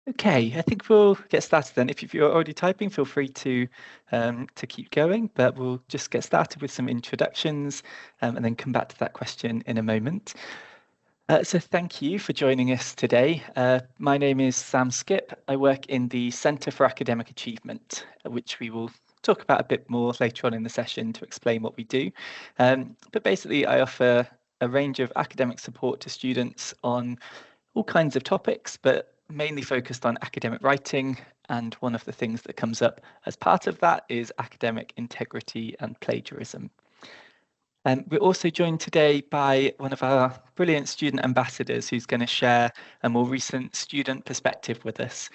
Okay, I think we'll get started then. If you're already typing, feel free to keep going, but we'll just get started with some introductions and then come back to that question in a moment. So thank you for joining us today. My name is Sam Skip. I work in the Centre for Academic Achievement, which we will talk about a bit more later on in the session to explain what we do. But basically, I offer a range of academic support to students on all kinds of topics, but mainly focused on academic writing. And one of the things that comes up as part of that is academic integrity and plagiarism. We're also joined today by one of our brilliant student ambassadors who's going to share a more recent student perspective with us.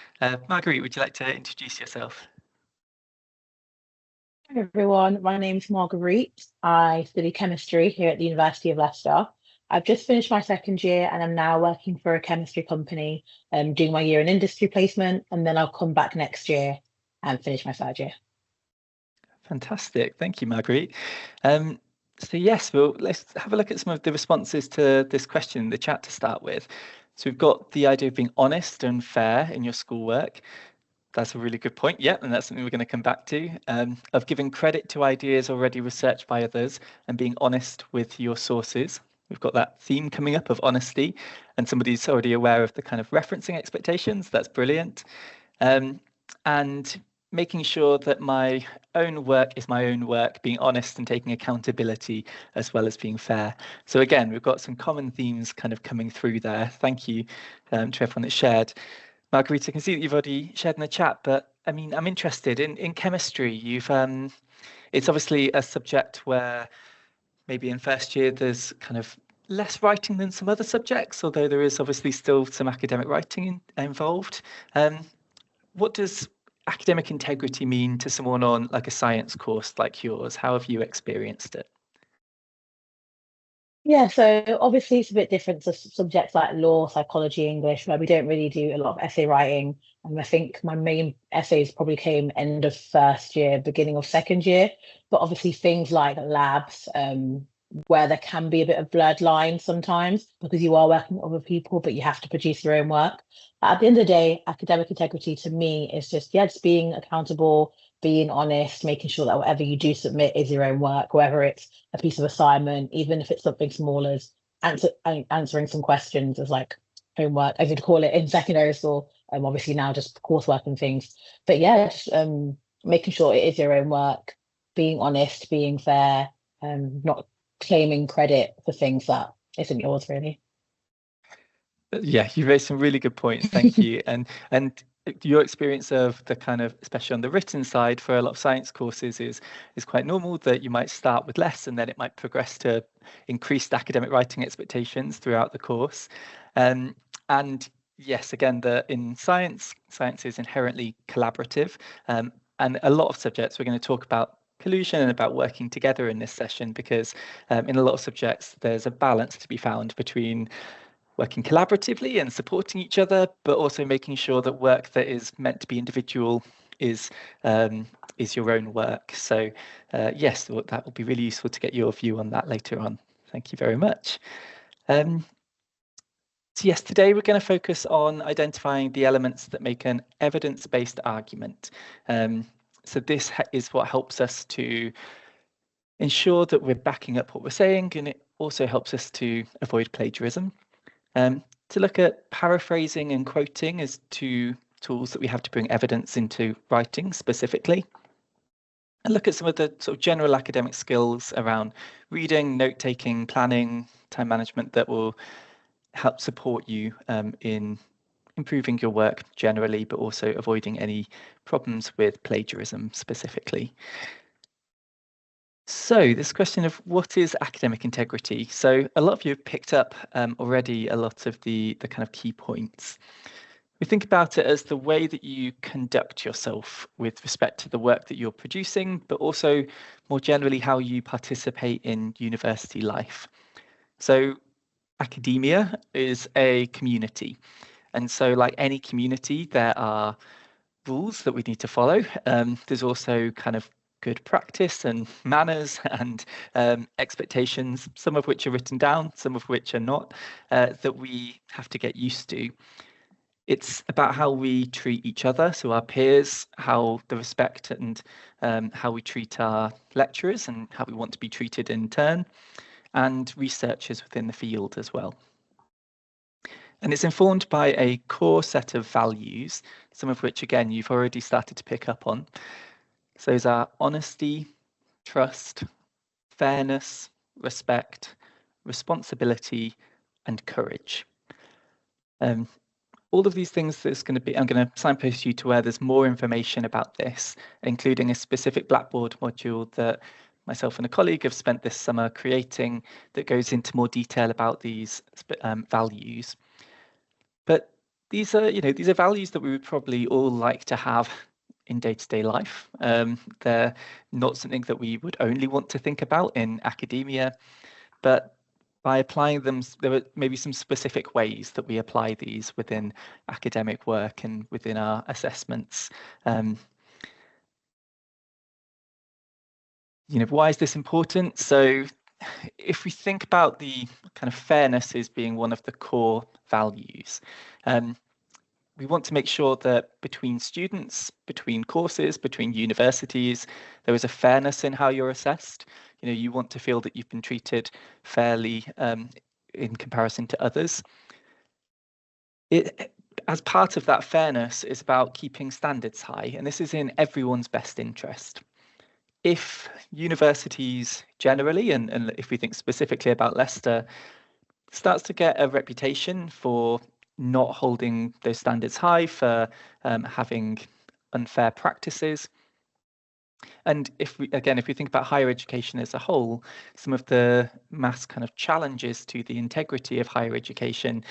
Marguerite, would you like to introduce yourself? Hi everyone, my name's Marguerite. I study chemistry here at the University of Leicester. I've just finished my second year and I'm now working for a chemistry company, doing my year in industry placement, and then I'll come back next year and finish my third year. Fantastic. Thank you, Marguerite. So yes, well, let's have a look at some of the responses to this question in the chat to start with. So we've got the idea of being honest and fair in your schoolwork. That's a really good point. Yeah, and that's something we're going to come back to. Of giving credit to ideas already researched by others and being honest with your sources. We've got that theme coming up of honesty, and somebody's already aware of the kind of referencing expectations. That's brilliant. And making sure that my own work is my own work, being honest and taking accountability as well as being fair. So again, we've got some common themes kind of coming through there. Thank you to everyone that shared. Margarita, I can see that you've already shared in the chat, but I mean, I'm interested in chemistry. You've it's obviously a subject where maybe in first year there's kind of less writing than some other subjects, although there is obviously still some academic writing involved. What does academic integrity mean to someone on like a science course like yours? How have you experienced it? Yeah, so obviously it's a bit different to subjects like law, psychology, English, where we don't really do a lot of essay writing. And I think my main essays probably came end of first year, beginning of second year. But obviously things like labs, where there can be a bit of blurred lines sometimes because you are working with other people, but you have to produce your own work. At the end of the day, academic integrity to me is just, yeah, just being accountable, being honest, making sure that whatever you do submit is your own work, whether it's a piece of assignment, even if it's something small as answering some questions as like homework, as you'd call it in secondary school. Obviously now just coursework and things. But yeah, just making sure it is your own work, being honest, being fair, not claiming credit for things that isn't yours really. Yeah, you raised some really good points. Thank you. And your experience of the kind of, especially on the written side for a lot of science courses is quite normal that you might start with less and then it might progress to increased academic writing expectations throughout the course. And yes, again, in science is inherently collaborative. And a lot of subjects we're going to talk about collusion and about working together in this session because in a lot of subjects there's a balance to be found between working collaboratively and supporting each other, but also making sure that work that is meant to be individual is your own work. So yes, that will be really useful to get your view on that later on. Thank you very much. So yes, today we're going to focus on identifying the elements that make an evidence-based argument. So this is what helps us to ensure that we're backing up what we're saying, and it also helps us to avoid plagiarism. To look at paraphrasing and quoting as two tools that we have to bring evidence into writing specifically, and look at some of the sort of general academic skills around reading, note-taking, planning, time management that will help support you in improving your work generally, but also avoiding any problems with plagiarism specifically. So this question of what is academic integrity? So a lot of you have picked up already a lot of the kind of key points. We think about it as the way that you conduct yourself with respect to the work that you're producing, but also more generally how you participate in university life. So academia is a community. And so like any community, there are rules that we need to follow. There's also kind of good practice and manners and expectations, some of which are written down, some of which are not, that we have to get used to. It's about how we treat each other, so our peers, how the respect and how we treat our lecturers and how we want to be treated in turn, and researchers within the field as well. And it's informed by a core set of values, some of which, again, you've already started to pick up on. So those are honesty, trust, fairness, respect, responsibility, and courage. All of these things I'm going to signpost you to where there's more information about this, including a specific Blackboard module that myself and a colleague have spent this summer creating that goes into more detail about these values. But these are values that we would probably all like to have in day-to-day life. They're not something that we would only want to think about in academia, but by applying them, there are maybe some specific ways that we apply these within academic work and within our assessments. Why is this important? So if we think about the kind of fairness as being one of the core values, we want to make sure that between students, between courses, between universities, there is a fairness in how you're assessed. You want to feel that you've been treated fairly in comparison to others. As part of that fairness is about keeping standards high, and this is in everyone's best interest. If universities generally, and if we think specifically about Leicester, starts to get a reputation for not holding those standards high, for having unfair practices. And if we think about higher education as a whole, some of the mass kind of challenges to the integrity of higher education,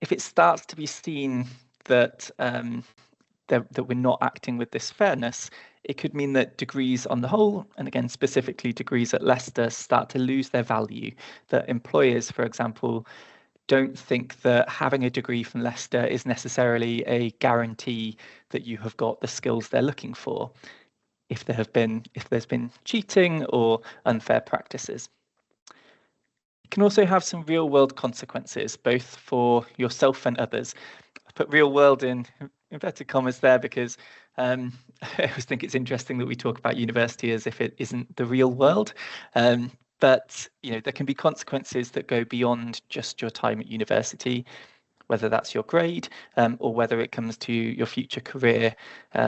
if it starts to be seen that that we're not acting with this fairness, it could mean that degrees on the whole, and again, specifically degrees at Leicester, start to lose their value. That employers, for example, don't think that having a degree from Leicester is necessarily a guarantee that you have got the skills they're looking for if there's been cheating or unfair practices. It can also have some real world consequences, both for yourself and others. I put real world in inverted commas there because I always think it's interesting that we talk about university as if it isn't the real world. But there can be consequences that go beyond just your time at university, whether that's your grade or whether it comes to your future career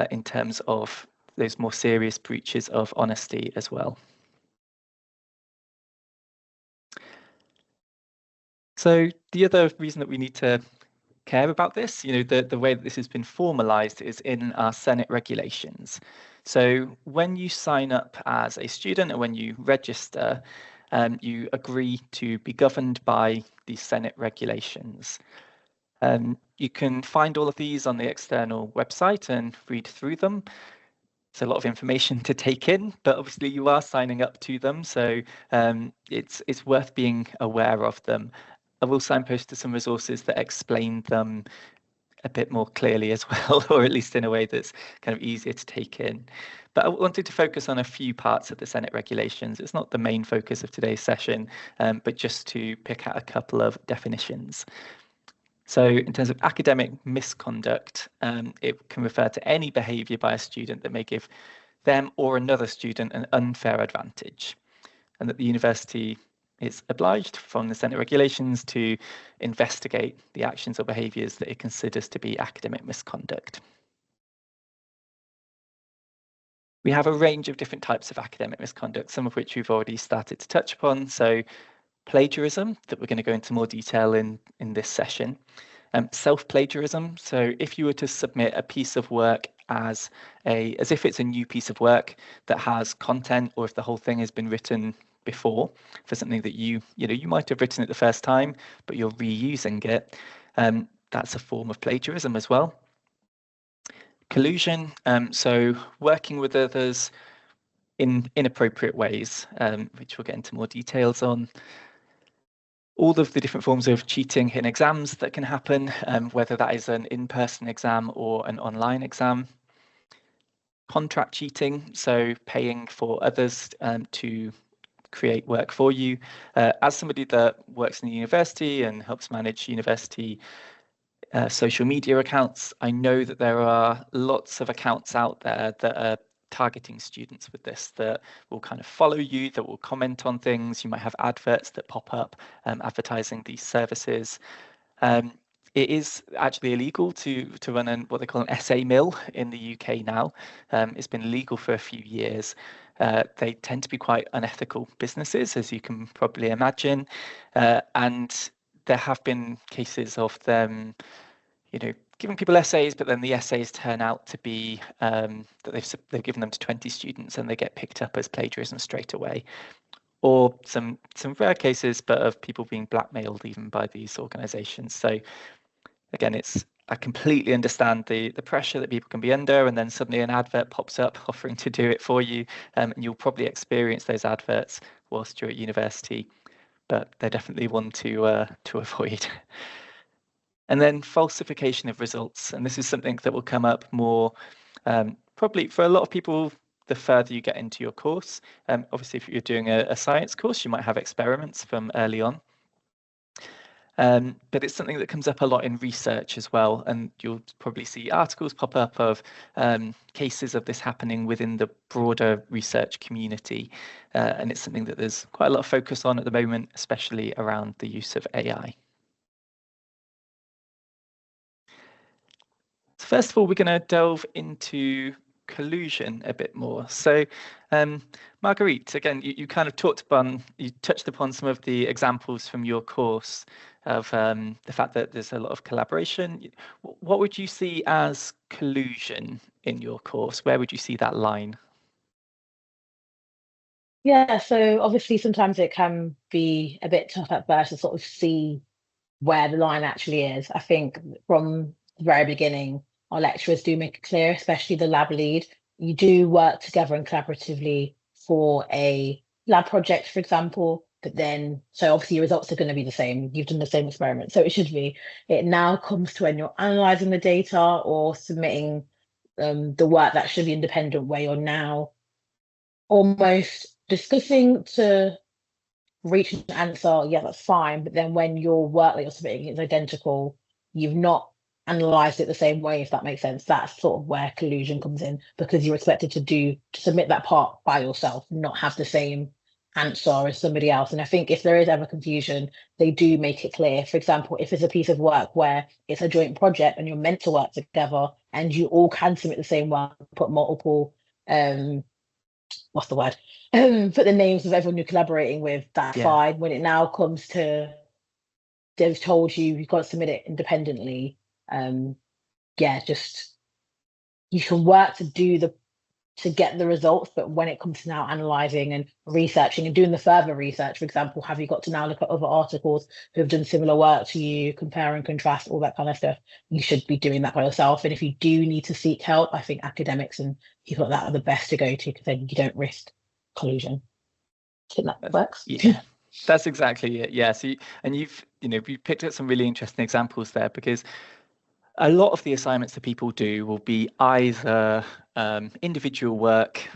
in terms of those more serious breaches of honesty as well. So the other reason that we need to care about this, the way that this has been formalized is in our Senate regulations. So when you sign up as a student or when you register, you agree to be governed by these Senate regulations. You can find all of these on the external website and read through them. It's a lot of information to take in, but obviously you are signing up to them, so it's worth being aware of them. I will signpost to some resources that explain them a bit more clearly as well, or at least in a way that's kind of easier to take in. But I wanted to focus on a few parts of the Senate regulations. It's not the main focus of today's session, but just to pick out a couple of definitions. So in terms of academic misconduct, it can refer to any behaviour by a student that may give them or another student an unfair advantage, and that the university is obliged from the Senate regulations to investigate the actions or behaviours that it considers to be academic misconduct. We have a range of different types of academic misconduct, some of which we've already started to touch upon. So plagiarism, that we're going to go into more detail in this session. Self-plagiarism, so if you were to submit a piece of work as if it's a new piece of work that has content, or if the whole thing has been written before for something that you might have written it the first time, but you're reusing it, that's a form of plagiarism as well. Collusion, so working with others in inappropriate ways, which we'll get into more details on. All of the different forms of cheating in exams that can happen, whether that is an in-person exam or an online exam. Contract cheating, so paying for others to create work for you. As somebody that works in the university and helps manage university social media accounts. I know that there are lots of accounts out there that are targeting students with this, that will kind of follow you, that will comment on things. You might have adverts that pop up advertising these services. It is actually illegal to run what they call an essay mill in the UK now. It's been legal for a few years. They tend to be quite unethical businesses, as you can probably imagine, and there have been cases of them, giving people essays, but then the essays turn out to be that they've given them to 20 students and they get picked up as plagiarism straight away. Or some rare cases, but of people being blackmailed even by these organisations. So again, I completely understand the pressure that people can be under, and then suddenly an advert pops up offering to do it for you, and you'll probably experience those adverts whilst you're at university, but they're definitely one to avoid. And then falsification of results, and this is something that will come up more probably for a lot of people the further you get into your course. Obviously, if you're doing a science course, you might have experiments from early on. But it's something that comes up a lot in research as well, and you'll probably see articles pop up of cases of this happening within the broader research community, and it's something that there's quite a lot of focus on at the moment, especially around the use of AI. So first of all, we're going to delve into collusion a bit more. So, Marguerite, again, you kind of touched upon some of the examples from your course of the fact that there's a lot of collaboration. What would you see as collusion in your course? Where would you see that line? Yeah, so obviously sometimes it can be a bit tough at first to sort of see where the line actually is. I think from the very beginning, our lecturers do make it clear, especially the lab lead. You do work together and collaboratively for a lab project, for example, but then, so obviously your results are going to be the same. You've done the same experiment. So it should be, it now comes to when you're analyzing the data or submitting the work that should be independent, where you're now almost discussing to reach an answer, yeah, that's fine. But then when your work that you're submitting is identical, you've not analysed it the same way, if that makes sense. That's sort of where collusion comes in, because you're expected to submit that part by yourself, not have the same answer as somebody else. And I think if there is ever confusion, they do make it clear. For example, if it's a piece of work where it's a joint project and you're meant to work together and you all can submit the same work, put multiple what's the word? Put the names of everyone you're collaborating with, that's Yeah. fine. When it now comes to they've told you you've got to submit it independently, just you can work to get the results, but when it comes to now analysing and researching and doing the further research, for example, have you got to now look at other articles who have done similar work to you, compare and contrast, all that kind of stuff? You should be doing that by yourself. And if you do need to seek help, I think academics and people like that are the best to go to, because then you don't risk collusion. I think that works. Yeah. That's exactly it. Yeah. So you've picked up some really interesting examples there, because a lot of the assignments that people do will be either individual work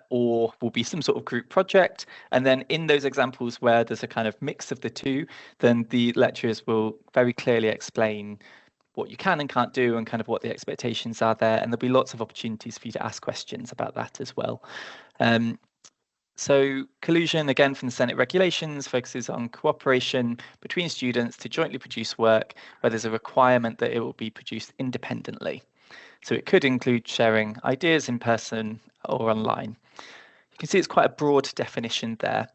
or will be some sort of group project. And then in those examples where there's a kind of mix of the two, then the lecturers will very clearly explain what you can and can't do and kind of what the expectations are there. And there'll be lots of opportunities for you to ask questions about that as well. So collusion, again, from the Senate regulations, focuses on cooperation between students to jointly produce work where there's a requirement that it will be produced independently. So it could include sharing ideas in person or online. You can see it's quite a broad definition there.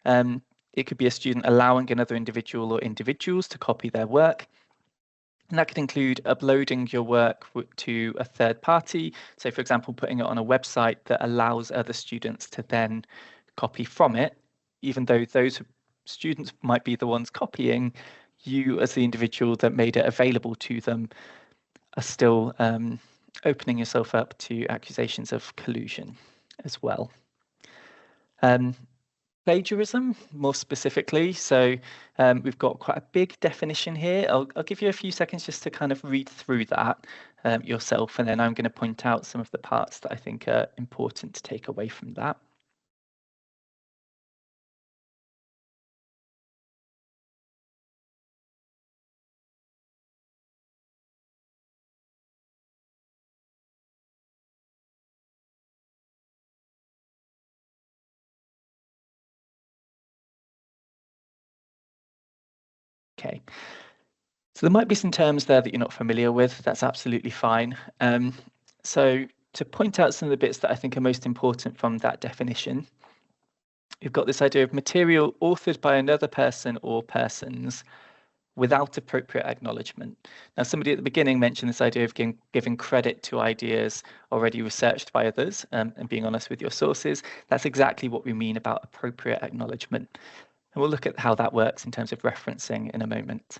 It could be a student allowing another individual or individuals to copy their work. And that could include uploading your work to a third party. So, for example, putting it on a website that allows other students to then copy from it, even though those students might be the ones copying, you as the individual that made it available to them are still opening yourself up to accusations of collusion as well. Plagiarism, more specifically. So we've got quite a big definition here. I'll give you a few seconds just to kind of read through that yourself, and then I'm going to point out some of the parts that I think are important to take away from that. Okay. So there might be some terms there that you're not familiar with. That's absolutely fine. So to point out some of the bits that I think are most important from that definition, you've got this idea of material authored by another person or persons without appropriate acknowledgement. Now, somebody at the beginning mentioned this idea of giving credit to ideas already researched by others, and being honest with your sources. That's exactly what we mean about appropriate acknowledgement. And we'll look at how that works in terms of referencing in a moment.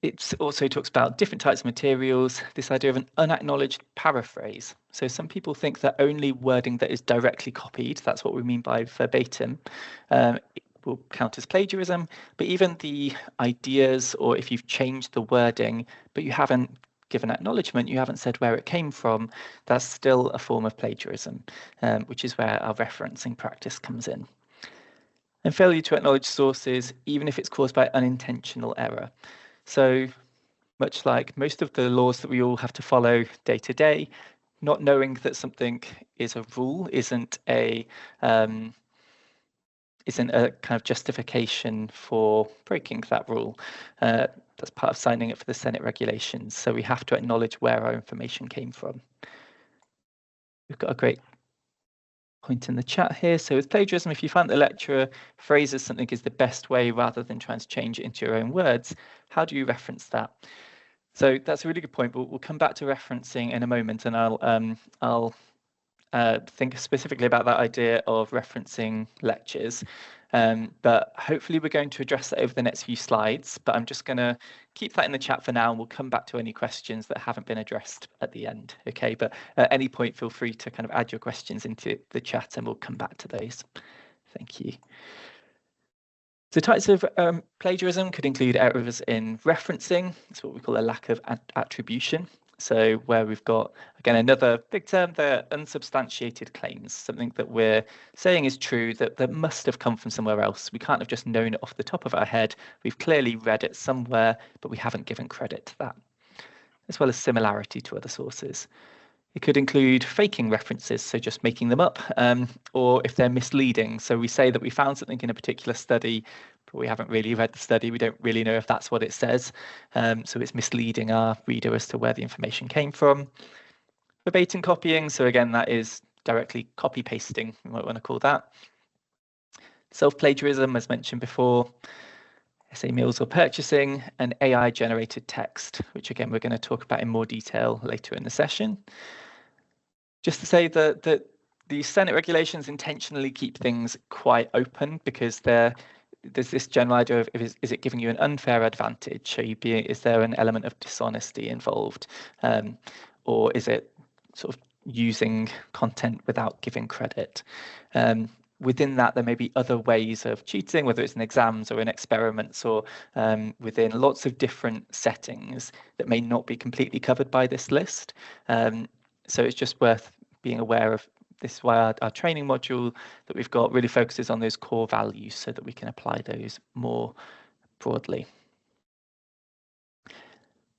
It also talks about different types of materials, this idea of an unacknowledged paraphrase. So some people think that only wording that is directly copied, that's what we mean by verbatim, will count as plagiarism. But even the ideas, or if you've changed the wording, but you haven't given acknowledgement, you haven't said where it came from, that's still a form of plagiarism, which is where our referencing practice comes in. And failure to acknowledge sources, even if it's caused by unintentional error. So much like most of the laws that we all have to follow day to day, not knowing that something is a rule isn't a kind of justification for breaking that rule. That's part of signing up for the Senate regulations. So we have to acknowledge where our information came from. We've got a great point in the chat here. So with plagiarism, if you find the lecturer phrases something is the best way rather than trying to change it into your own words, how do you reference that? So that's a really good point. We'll come back to referencing in a moment, and I'll think specifically about that idea of referencing lectures. But hopefully we're going to address that over the next few slides. But I'm just going to keep that in the chat for now, and we'll come back to any questions that haven't been addressed at the end. Okay, but at any point, feel free to kind of add your questions into the chat, and we'll come back to those. Thank you. So types of plagiarism could include errors in referencing. It's what we call a lack of attribution. So where we've got, again, another big term there, unsubstantiated claims, something that we're saying is true that must have come from somewhere else. We can't have just known it off the top of our head. We've clearly read it somewhere, but we haven't given credit to that, as well as similarity to other sources. It could include faking references, so just making them up, or if they're misleading. So we say that we found something in a particular study, but we haven't really read the study. We don't really know if that's what it says. So it's misleading our reader as to where the information came from. Verbatim copying, so again, that is directly copy pasting, you might want to call that. Self-plagiarism, as mentioned before. essay meals or purchasing, and AI generated text, which again, we're going to talk about in more detail later in the session. Just to say that the Senate regulations intentionally keep things quite open because there's this general idea of is it giving you an unfair advantage? Is there an element of dishonesty involved? Or is it sort of using content without giving credit? Within that, there may be other ways of cheating, whether it's in exams or in experiments or within lots of different settings that may not be completely covered by this list. So it's just worth being aware of. This is why our training module that we've got really focuses on those core values so that we can apply those more broadly.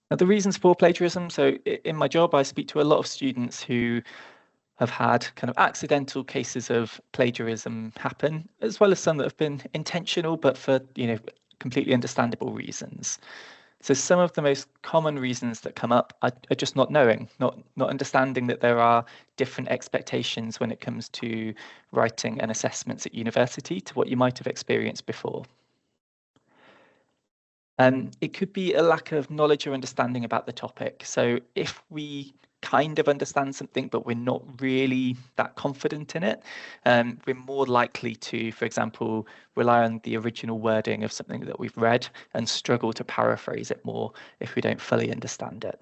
Now, the reasons for plagiarism. So in my job, I speak to a lot of students who have had kind of accidental cases of plagiarism happen, as well as some that have been intentional, but for completely understandable reasons. So some of the most common reasons that come up are just not knowing, not understanding that there are different expectations when it comes to writing and assessments at university to what you might have experienced before. It could be a lack of knowledge or understanding about the topic. So if we kind of understand something, but we're not really that confident in it, we're more likely to, for example, rely on the original wording of something that we've read and struggle to paraphrase it more if we don't fully understand it.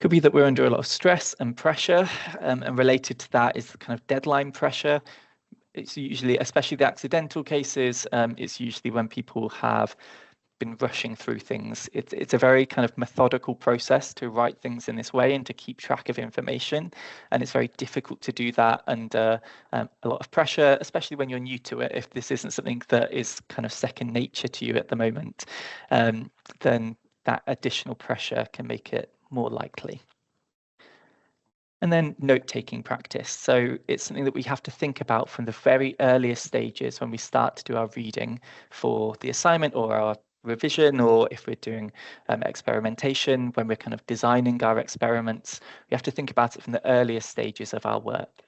Could be that we're under a lot of stress and pressure, and related to that is the kind of deadline pressure. It's usually, especially the accidental cases, it's usually when people have been rushing through things. It's a very kind of methodical process to write things in this way and to keep track of information. And it's very difficult to do that under a lot of pressure, especially when you're new to it. If this isn't something that is kind of second nature to you at the moment, then that additional pressure can make it more likely. And then note-taking practice. So it's something that we have to think about from the very earliest stages when we start to do our reading for the assignment or our revision, or if we're doing experimentation, when we're kind of designing our experiments, we have to think about it from the earliest stages of our work.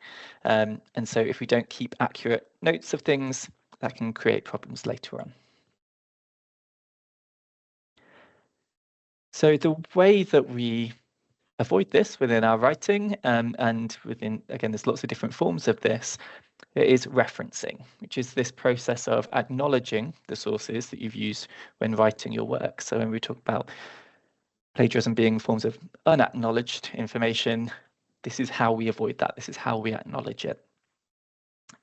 And so if we don't keep accurate notes of things, that can create problems later on. So the way that we avoid this within our writing, and within, again, there's lots of different forms of this, it is referencing, which is this process of acknowledging the sources that you've used when writing your work. So when we talk about plagiarism being forms of unacknowledged information, this is how we avoid that. This is how we acknowledge it.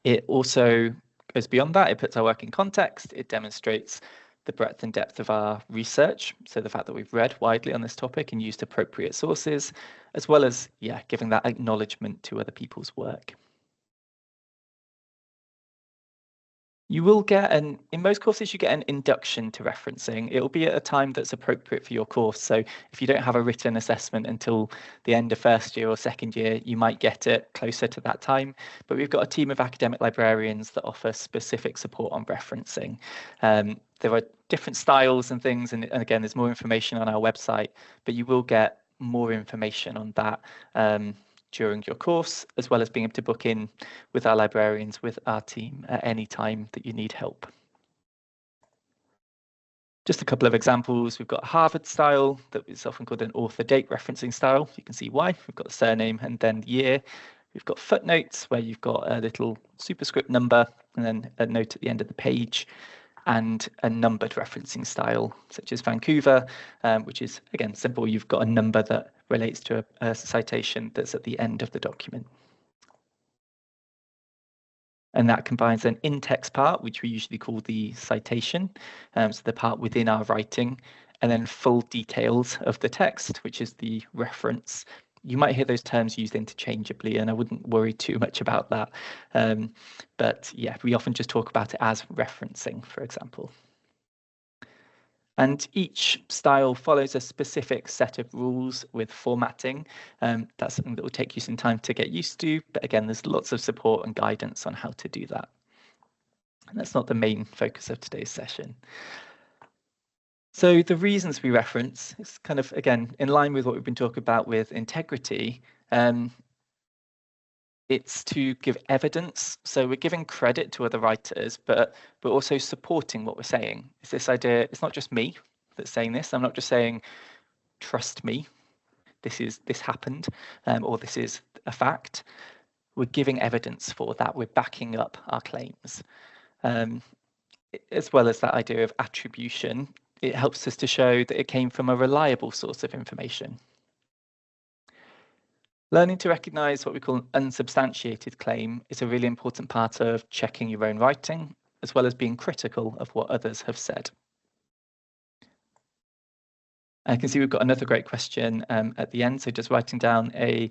It also goes beyond that. It puts our work in context. It demonstrates the breadth and depth of our research. So the fact that we've read widely on this topic and used appropriate sources, as well as, giving that acknowledgement to other people's work. You will get in most courses, you get an induction to referencing. It will be at a time that's appropriate for your course. So if you don't have a written assessment until the end of first year or second year, you might get it closer to that time. But we've got a team of academic librarians that offer specific support on referencing. There are different styles and things, and again, there's more information on our website, but you will get more information on that during your course, as well as being able to book in with our librarians, with our team at any time that you need help. Just a couple of examples. We've got Harvard style that is often called an author date referencing style. You can see why. We've got the surname and then the year. We've got footnotes where you've got a little superscript number and then a note at the end of the page, and a numbered referencing style, such as Vancouver, which is, again, simple. You've got a number that relates to a citation that's at the end of the document. And that combines an in-text part, which we usually call the citation, so the part within our writing, and then full details of the text, which is the reference. You might hear those terms used interchangeably, and I wouldn't worry too much about that. But we often just talk about it as referencing, for example. And each style follows a specific set of rules with formatting. That's something that will take you some time to get used to. But again, there's lots of support and guidance on how to do that. And that's not the main focus of today's session. So the reasons we reference is kind of, again, in line with what we've been talking about with integrity. It's to give evidence. So we're giving credit to other writers, but we're also supporting what we're saying. It's this idea, it's not just me that's saying this. I'm not just saying, trust me, this happened, or this is a fact. We're giving evidence for that. We're backing up our claims. As well as that idea of attribution, it helps us to show that it came from a reliable source of information. Learning to recognise what we call an unsubstantiated claim is a really important part of checking your own writing, as well as being critical of what others have said. I can see we've got another great question at the end. So just writing down a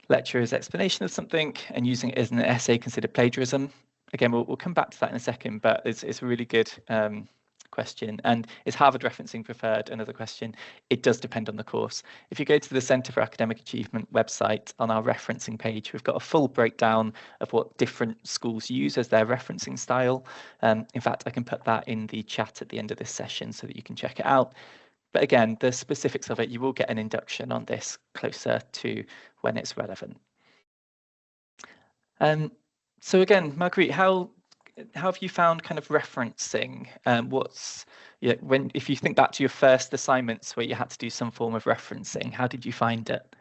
lecturer's explanation of something and using it as an essay considered plagiarism. Again, we'll come back to that in a second, but it's a really good question. And is Harvard referencing preferred? Another question. It does depend on the course. If you go to the Centre for Academic Achievement website, on our referencing page, we've got a full breakdown of what different schools use as their referencing style. In fact, I can put that in the chat at the end of this session so that you can check it out. But again, the specifics of it, you will get an induction on this closer to when it's relevant. So again, Marguerite, how have you found kind of referencing? If you think back to your first assignments where you had to do some form of referencing, how did you find it?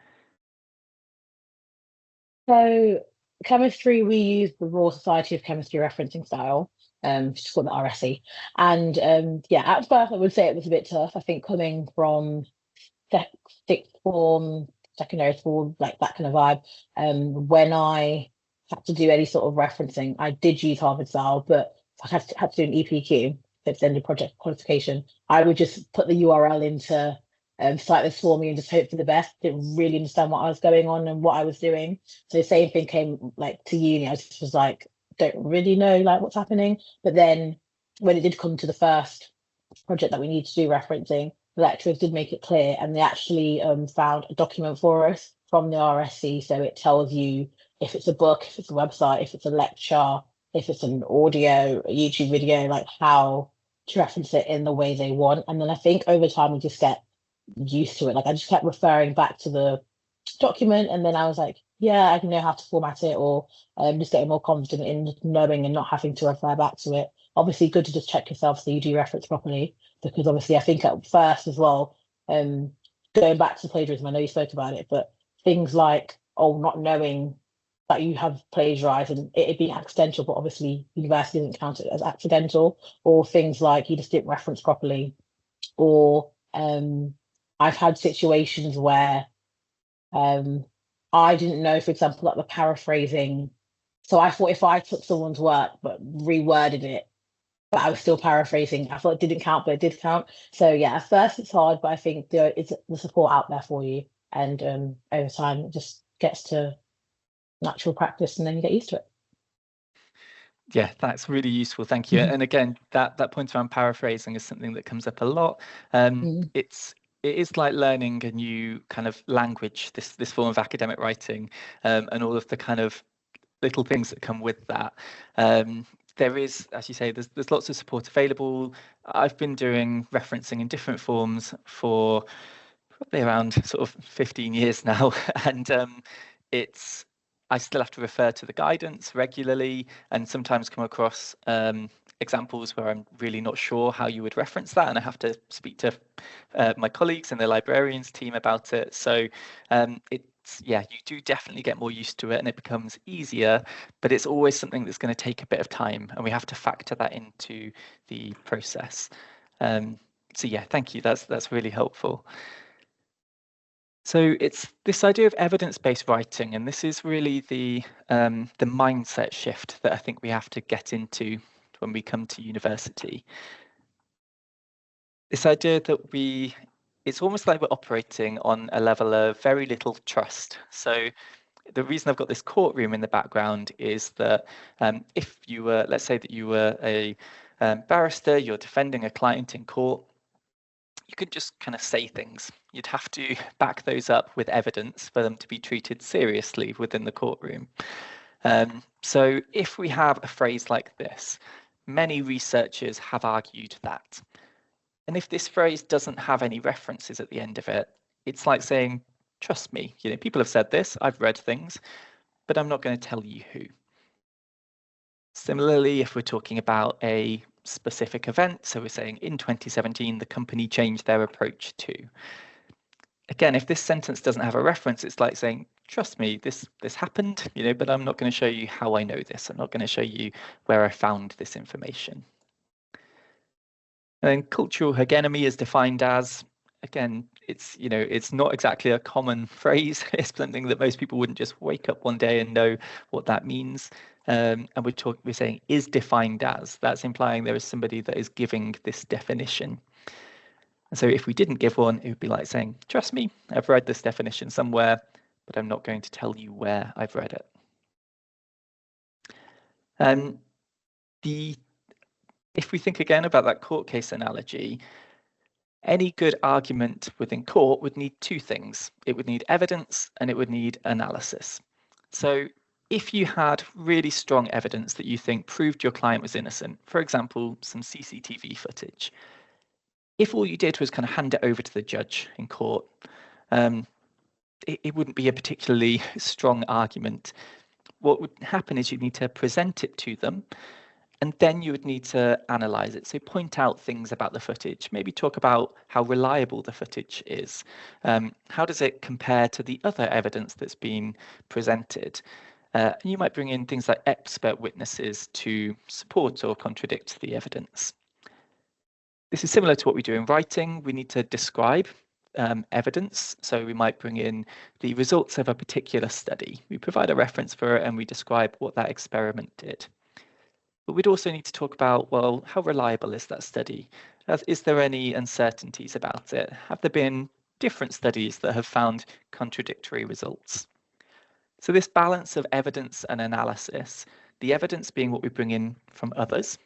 So chemistry, we use the Royal Society of Chemistry referencing style, which is called the RSE. And at first I would say it was a bit tough. I think coming from sixth form, secondary school, like that kind of vibe. When I had to do any sort of referencing, I did use Harvard style, but if I had to do an EPQ, extended project qualification, I would just put the URL into cite this for me and just hope for the best. Didn't really understand what I was going on and what I was doing. So the same thing came like to uni. I just was like, don't really know like what's happening. But then when it did come to the first project that we need to do referencing, the lecturers did make it clear, and they actually found a document for us from the RSC. So it tells you if it's a book, if it's a website, if it's a lecture, if it's an audio, a YouTube video, like how to reference it in the way they want. And then I think over time we just get used to it. Like I just kept referring back to the document, and then I was like, yeah, I know how to format it, or just getting more confident in knowing and not having to refer back to it. Obviously, good to just check yourself so you do reference properly, because obviously I think at first as well, going back to plagiarism, I know you spoke about it, but things like, oh, not knowing that you have plagiarized and it'd be accidental, but obviously university doesn't count it as accidental, or things like you just didn't reference properly, or I've had situations where I didn't know, for example, that the paraphrasing. So I thought if I took someone's work but reworded it, but I was still paraphrasing, I thought it didn't count, but it did count. So yeah, at first it's hard, but I think there is the support out there for you, and over time it just gets to natural practice, and then you get used to it. Yeah, that's really useful. Thank you. And again, that point around paraphrasing is something that comes up a lot. It is like learning a new kind of language, this form of academic writing, and all of the kind of little things that come with that. There is, as you say, there's lots of support available. I've been doing referencing in different forms for probably around sort of 15 years now, and I still have to refer to the guidance regularly, and sometimes come across examples where I'm really not sure how you would reference that, and I have to speak to my colleagues in the librarians team about it. So you do definitely get more used to it, and it becomes easier, but it's always something that's going to take a bit of time, and we have to factor that into the process. So yeah, thank you. That's really helpful. So it's this idea of evidence-based writing, and this is really the mindset shift that I think we have to get into when we come to university. This idea that it's almost like we're operating on a level of very little trust. So the reason I've got this courtroom in the background is that if you were, let's say that you were a barrister, you're defending a client in court, you could just kind of say things. You'd have to back those up with evidence for them to be treated seriously within the courtroom. So if we have a phrase like this, many researchers have argued that. And if this phrase doesn't have any references at the end of it, it's like saying, trust me, people have said this, I've read things, but I'm not going to tell you who. Similarly, if we're talking about a specific event, so we're saying in 2017, the company changed their approach to. Again, if this sentence doesn't have a reference, it's like saying, trust me, this happened, but I'm not going to show you how I know this. I'm not going to show you where I found this information. And then cultural hegemony is defined as, again, it's not exactly a common phrase. It's something that most people wouldn't just wake up one day and know what that means. And we're saying is defined as. That's implying there is somebody that is giving this definition. And so if we didn't give one, it would be like saying, trust me, I've read this definition somewhere, but I'm not going to tell you where I've read it. If we think again about that court case analogy, any good argument within court would need two things. It would need evidence and it would need analysis. So if you had really strong evidence that you think proved your client was innocent, for example, some CCTV footage, if all you did was kind of hand it over to the judge in court, it wouldn't be a particularly strong argument. What would happen is you'd need to present it to them, and then you would need to analyze it. So point out things about the footage, maybe talk about how reliable the footage is. How does it compare to the other evidence that's been presented? And you might bring in things like expert witnesses to support or contradict the evidence. This is similar to what we do in writing. We need to describe evidence. So we might bring in the results of a particular study. We provide a reference for it and we describe what that experiment did. But we'd also need to talk about, well, how reliable is that study? Is there any uncertainties about it? Have there been different studies that have found contradictory results? So this balance of evidence and analysis, the evidence being what we bring in from others'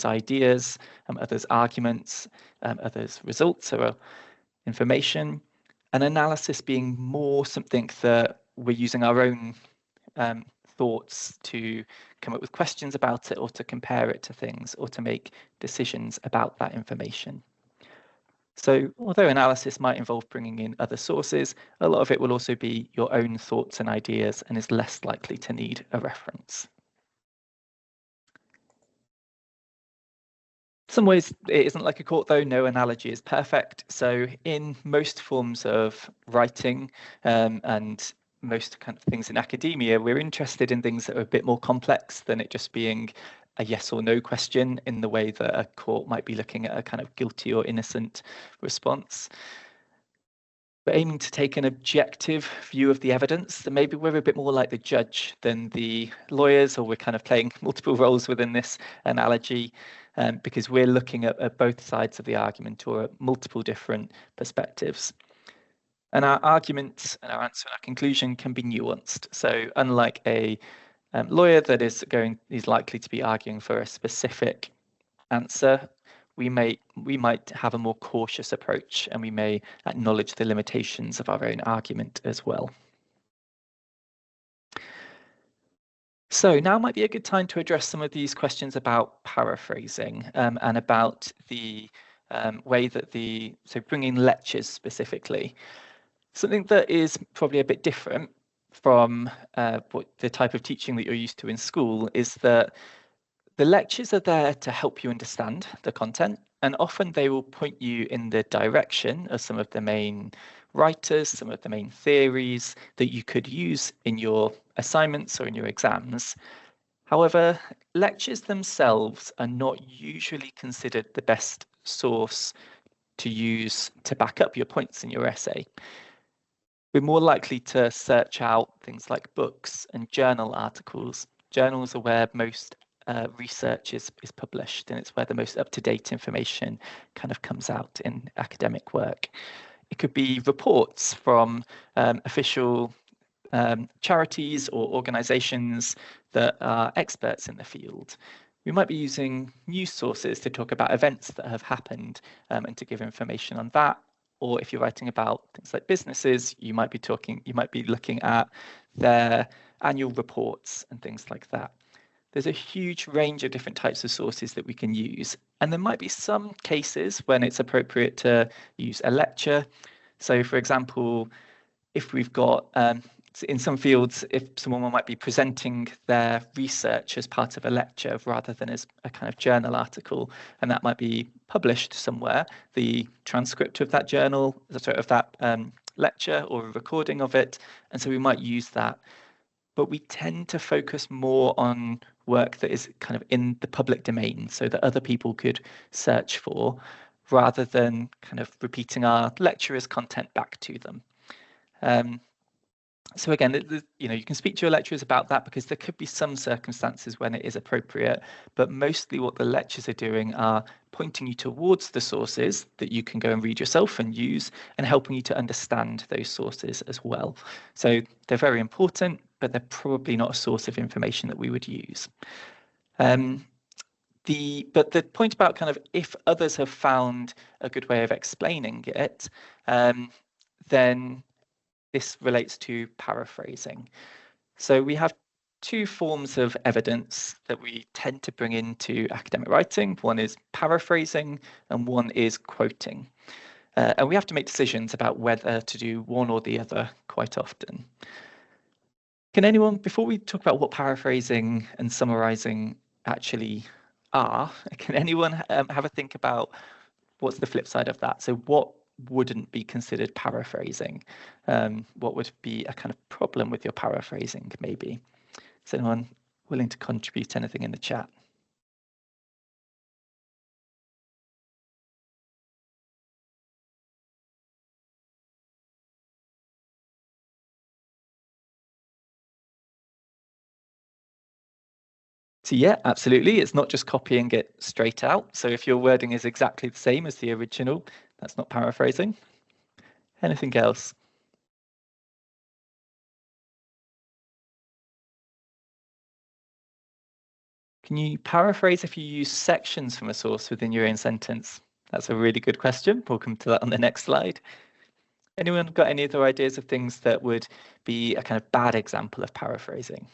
ideas, others' arguments, others' results, or information, and analysis being more something that we're using our own thoughts to come up with questions about it, or to compare it to things, or to make decisions about that information. So although analysis might involve bringing in other sources, a lot of it will also be your own thoughts and ideas and is less likely to need a reference. In some ways, it isn't like a court, though. No analogy is perfect. So in most forms of writing and most kind of things in academia, we're interested in things that are a bit more complex than it just being a yes or no question, in the way that a court might be looking at a kind of guilty or innocent response. We're aiming to take an objective view of the evidence, then maybe we're a bit more like the judge than the lawyers, or we're kind of playing multiple roles within this analogy, because we're looking at both sides of the argument, or at multiple different perspectives. And our argument and our answer and our conclusion can be nuanced. So unlike a lawyer that is likely to be arguing for a specific answer, we might have a more cautious approach, and we may acknowledge the limitations of our own argument as well. So now might be a good time to address some of these questions about paraphrasing, and about the way that so bringing lectures specifically. Something that is probably a bit different from what the type of teaching that you're used to in school is that the lectures are there to help you understand the content, and often they will point you in the direction of some of the main writers, some of the main theories that you could use in your assignments or in your exams. However, lectures themselves are not usually considered the best source to use to back up your points in your essay. We're more likely to search out things like books and journal articles. Journals are where most research is published, and it's where the most up-to-date information kind of comes out in academic work. It could be reports from official charities or organizations that are experts in the field. We might be using news sources to talk about events that have happened, and to give information on that. Or if you're writing about things like businesses, you might be looking at their annual reports and things like that. There's a huge range of different types of sources that we can use. And there might be some cases when it's appropriate to use a lecture. So for example, if we've got, in some fields, if someone might be presenting their research as part of a lecture rather than as a kind of journal article, and that might be published somewhere, the transcript of that journal, of that lecture, or a recording of it. And so we might use that. But we tend to focus more on work that is kind of in the public domain, so that other people could search for, rather than kind of repeating our lecturer's content back to them. So again, you can speak to your lecturers about that, because there could be some circumstances when it is appropriate, but mostly what the lectures are doing are pointing you towards the sources that you can go and read yourself and use, and helping you to understand those sources as well. So they're very important, but they're probably not a source of information that we would use. But the point about kind of if others have found a good way of explaining it, then this relates to paraphrasing. So we have two forms of evidence that we tend to bring into academic writing. One is paraphrasing and one is quoting. And we have to make decisions about whether to do one or the other quite often. Can anyone, before we talk about what paraphrasing and summarizing actually are, can anyone have a think about what's the flip side of that? So what wouldn't be considered paraphrasing? What would be a kind of problem with your paraphrasing, maybe? Is anyone willing to contribute anything in the chat? So yeah, absolutely. It's not just copying it straight out. So if your wording is exactly the same as the original, that's not paraphrasing. Anything else? Can you paraphrase if you use sections from a source within your own sentence? That's a really good question. We'll come to that on the next slide. Anyone got any other ideas of things that would be a kind of bad example of paraphrasing?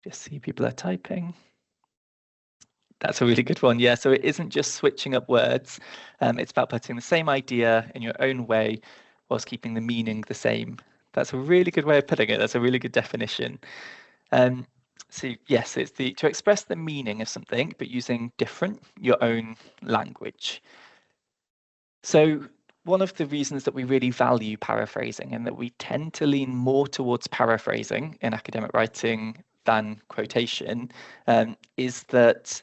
Just see people are typing. That's a really good one. Yeah, so it isn't just switching up words. It's about putting the same idea in your own way whilst keeping the meaning the same. That's a really good way of putting it. That's a really good definition. So yes, it's to express the meaning of something, but using your own language. So one of the reasons that we really value paraphrasing and that we tend to lean more towards paraphrasing in academic writing than quotation is that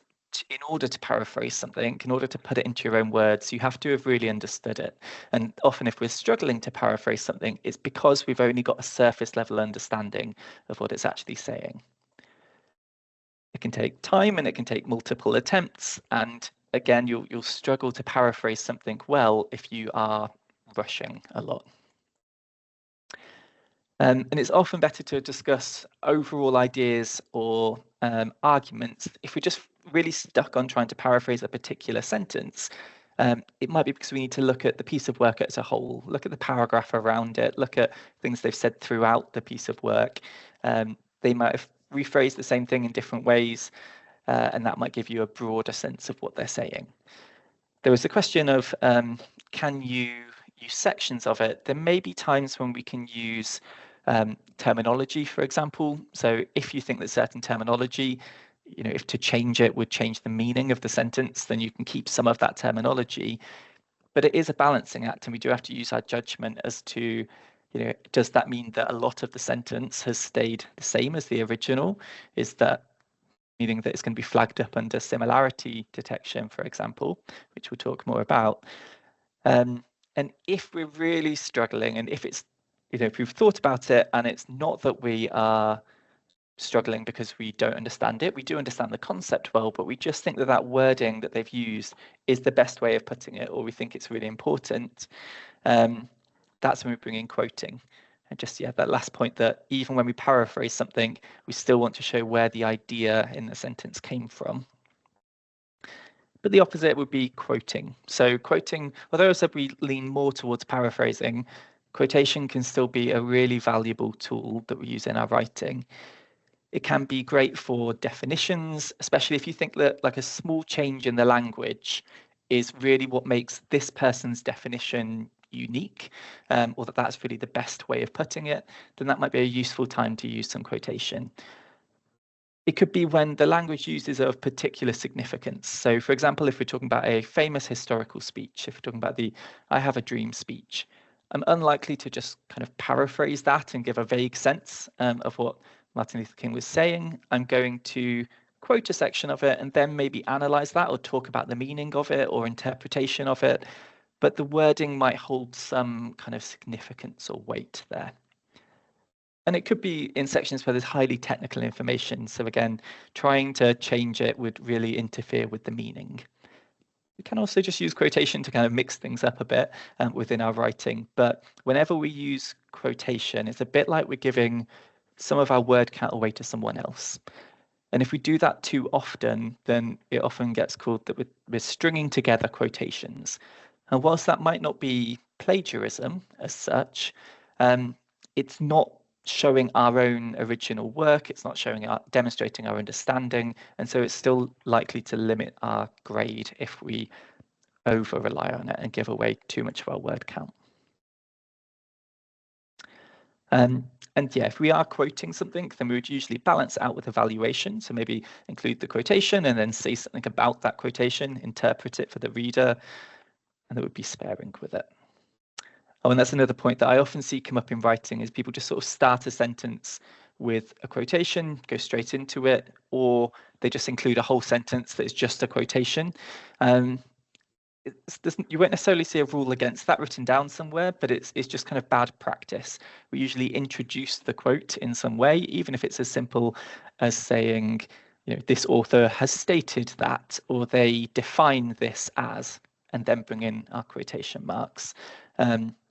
in order to paraphrase something, in order to put it into your own words, you have to have really understood it. And often if we're struggling to paraphrase something, it's because we've only got a surface level understanding of what it's actually saying. It can take time and it can take multiple attempts. And again, you'll struggle to paraphrase something well if you are rushing a lot. And it's often better to discuss overall ideas or arguments. If we're just really stuck on trying to paraphrase a particular sentence, it might be because we need to look at the piece of work as a whole, look at the paragraph around it, look at things they've said throughout the piece of work. They might have rephrased the same thing in different ways, and that might give you a broader sense of what they're saying. There was the question of can you use sections of it? There may be times when we can use terminology, for example. So if you think that certain terminology, if to change it would change the meaning of the sentence, then you can keep some of that terminology. But it is a balancing act, and we do have to use our judgment as to, does that mean that a lot of the sentence has stayed the same as the original? Is that meaning that it's going to be flagged up under similarity detection, for example, which we'll talk more about. And if we're really struggling, and if it's, if we've thought about it and it's not that we are struggling because we don't understand it, we do understand the concept well, but we just think that that wording that they've used is the best way of putting it, or we think it's really important, that's when we bring in quoting. And just, that last point, that even when we paraphrase something, we still want to show where the idea in the sentence came from. But the opposite would be quoting. So quoting, although I said we lean more towards paraphrasing, quotation can still be a really valuable tool that we use in our writing. It can be great for definitions, especially if you think that like a small change in the language is really what makes this person's definition unique, or that's really the best way of putting it, then that might be a useful time to use some quotation. It could be when the language used is of particular significance. So for example, if we're talking about a famous historical speech, if we're talking about the I Have a Dream speech, I'm unlikely to just kind of paraphrase that and give a vague sense of what Martin Luther King was saying. I'm going to quote a section of it and then maybe analyze that or talk about the meaning of it or interpretation of it. But the wording might hold some kind of significance or weight there. And it could be in sections where there's highly technical information. So again, trying to change it would really interfere with the meaning. We can also just use quotation to kind of mix things up a bit within our writing. But whenever we use quotation, it's a bit like we're giving some of our word count away to someone else. And if we do that too often, then it often gets called that we're stringing together quotations. And whilst that might not be plagiarism as such, it's not showing our own original work, it's not demonstrating our understanding, and so it's still likely to limit our grade if we over rely on it and give away too much of our word count. And yeah, if we are quoting something, then we would usually balance it out with evaluation. So maybe include the quotation and then say something about that quotation, interpret it for the reader, and there would be sparing with it. Oh, and that's another point that I often see come up in writing is people just sort of start a sentence with a quotation, go straight into it, or they just include a whole sentence that is just a quotation. You won't necessarily see a rule against that written down somewhere, but it's just kind of bad practice. We usually introduce the quote in some way, even if it's as simple as saying, this author has stated that, or they define this as, and then bring in our quotation marks.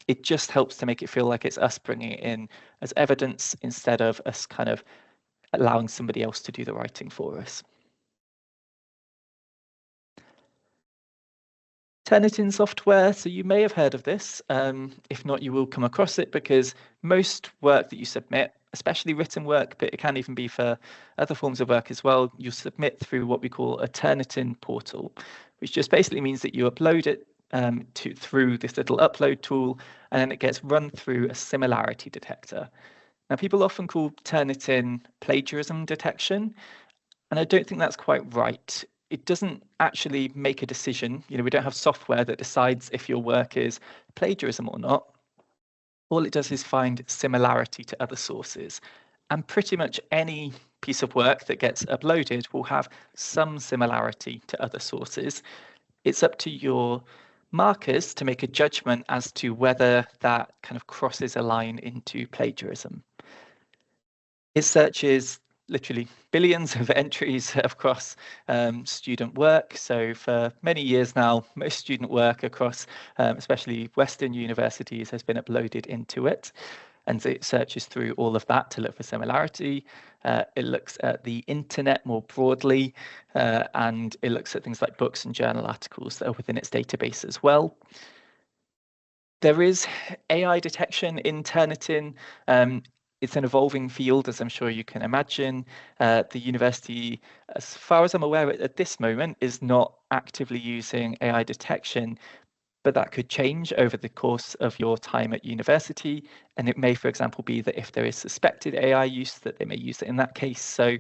It just helps to make it feel like it's us bringing it in as evidence instead of us kind of allowing somebody else to do the writing for us. Turnitin software, so you may have heard of this. If not, you will come across it because most work that you submit, especially written work, but it can even be for other forms of work as well, you submit through what we call a Turnitin portal, which just basically means that you upload it through this little upload tool, and then it gets run through a similarity detector. Now, people often call Turnitin plagiarism detection, and I don't think that's quite right. It doesn't actually make a decision. We don't have software that decides if your work is plagiarism or not. All it does is find similarity to other sources. And pretty much any piece of work that gets uploaded will have some similarity to other sources. It's up to your markers to make a judgment as to whether that kind of crosses a line into plagiarism. It searches literally billions of entries across student work. So for many years now, most student work across especially Western universities has been uploaded into it. And so it searches through all of that to look for similarity. It looks at the internet more broadly, and it looks at things like books and journal articles that are within its database as well. There is AI detection in Turnitin. It's an evolving field, as I'm sure you can imagine. The university, as far as I'm aware at this moment, is not actively using AI detection, but that could change over the course of your time at university. And it may, for example, be that if there is suspected AI use, that they may use it in that case. So